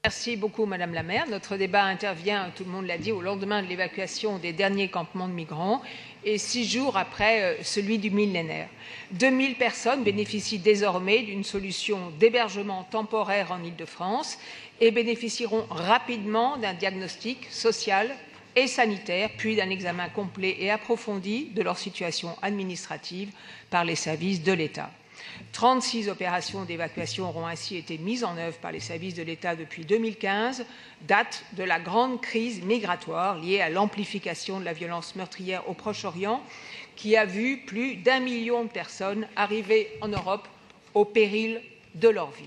Merci beaucoup, Madame la maire. Notre débat intervient, tout le monde l'a dit, au lendemain de l'évacuation des derniers campements de migrants et 6 jours après celui du millénaire. 2000 personnes bénéficient désormais d'une solution d'hébergement temporaire en Île-de-France et bénéficieront rapidement d'un diagnostic social et sanitaire, puis d'un examen complet et approfondi de leur situation administrative par les services de l'État. 36 opérations d'évacuation auront ainsi été mises en œuvre par les services de l'État depuis 2015, date de la grande crise migratoire liée à l'amplification de la violence meurtrière au Proche-Orient, qui a vu plus d'1 million de personnes arriver en Europe au péril de leur vie.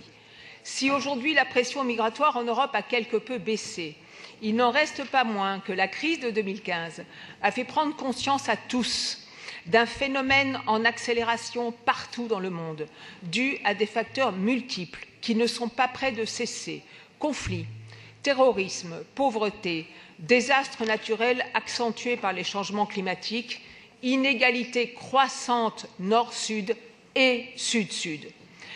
Si aujourd'hui la pression migratoire en Europe a quelque peu baissé, il n'en reste pas moins que la crise de 2015 a fait prendre conscience à tous d'un phénomène en accélération partout dans le monde, dû à des facteurs multiples qui ne sont pas près de cesser. Conflits, terrorisme, pauvreté, désastres naturels accentués par les changements climatiques, inégalités croissantes nord-sud et sud-sud.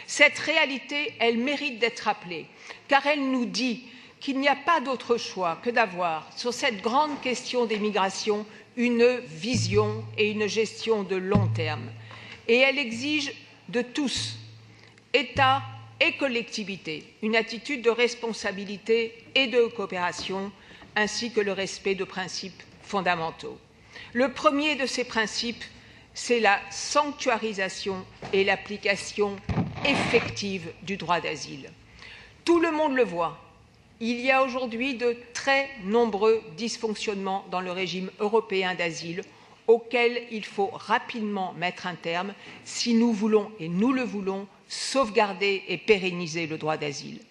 Cette réalité, elle mérite d'être rappelée, car elle nous dit qu'il n'y a pas d'autre choix que d'avoir, sur cette grande question des migrations, une vision et une gestion de long terme. Et elle exige de tous, États et collectivités, une attitude de responsabilité et de coopération, ainsi que le respect de principes fondamentaux. Le premier de ces principes, c'est la sanctuarisation et l'application effective du droit d'asile. Tout le monde le voit. Il y a aujourd'hui de très nombreux dysfonctionnements dans le régime européen d'asile auxquels il faut rapidement mettre un terme si nous voulons, et nous le voulons, sauvegarder et pérenniser le droit d'asile.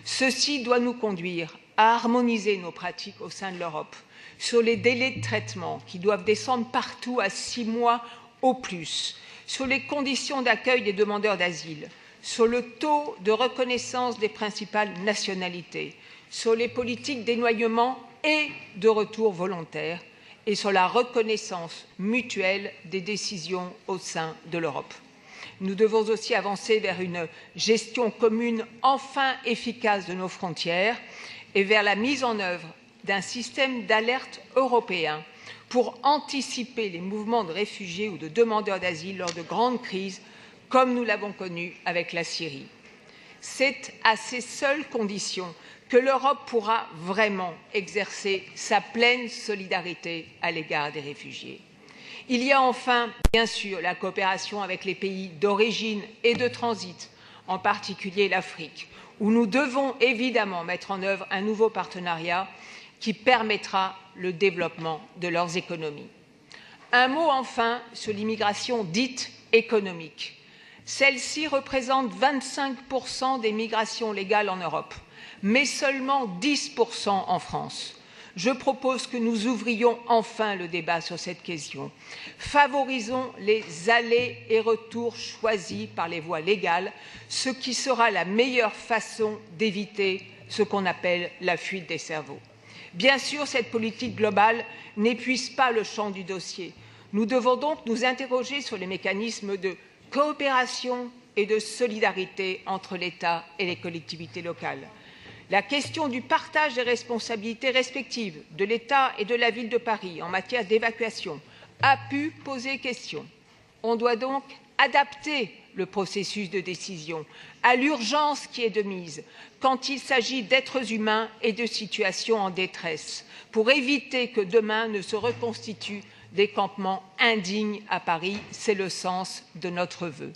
Ceci doit nous conduire à harmoniser nos pratiques au sein de l'Europe sur les délais de traitement qui doivent descendre partout à 6 mois au plus, sur les conditions d'accueil des demandeurs d'asile, sur le taux de reconnaissance des principales nationalités, sur les politiques d'éloignement et de retour volontaire et sur la reconnaissance mutuelle des décisions au sein de l'Europe. Nous devons aussi avancer vers une gestion commune enfin efficace de nos frontières et vers la mise en œuvre d'un système d'alerte européen pour anticiper les mouvements de réfugiés ou de demandeurs d'asile lors de grandes crises comme nous l'avons connu avec la Syrie. C'est à ces seules conditions que l'Europe pourra vraiment exercer sa pleine solidarité à l'égard des réfugiés. Il y a enfin, bien sûr, la coopération avec les pays d'origine et de transit, en particulier l'Afrique, où nous devons évidemment mettre en œuvre un nouveau partenariat qui permettra le développement de leurs économies. Un mot enfin sur l'immigration dite économique. Celle-ci représente 25% des migrations légales en Europe, mais seulement 10% en France. Je propose que nous ouvrions enfin le débat sur cette question. Favorisons les allers et retours choisis par les voies légales, ce qui sera la meilleure façon d'éviter ce qu'on appelle la fuite des cerveaux. Bien sûr, cette politique globale n'épuise pas le champ du dossier. Nous devons donc nous interroger sur les mécanismes de coopération et de solidarité entre l'État et les collectivités locales. La question du partage des responsabilités respectives de l'État et de la Ville de Paris en matière d'évacuation a pu poser question. On doit donc adapter le processus de décision à l'urgence qui est de mise quand il s'agit d'êtres humains et de situations en détresse pour éviter que demain ne se reconstituent des campements indignes à Paris. C'est le sens de notre vœu.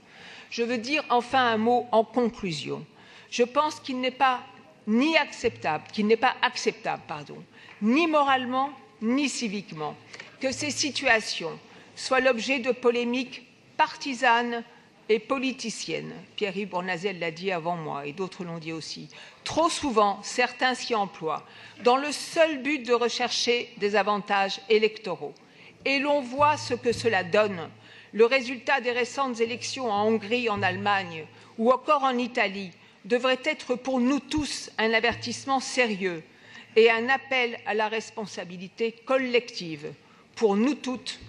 Je veux dire enfin un mot en conclusion. Je pense qu'il n'est pas acceptable, ni moralement ni civiquement, que ces situations soient l'objet de polémiques partisanes et politiciennes. Pierre-Yves Bournazel l'a dit avant moi et d'autres l'ont dit aussi. Trop souvent, certains s'y emploient dans le seul but de rechercher des avantages électoraux. Et l'on voit ce que cela donne. Le résultat des récentes élections en Hongrie, en Allemagne ou encore en Italie devrait être pour nous tous un avertissement sérieux et un appel à la responsabilité collective pour nous toutes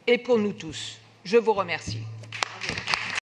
et pour nous tous. Je vous remercie.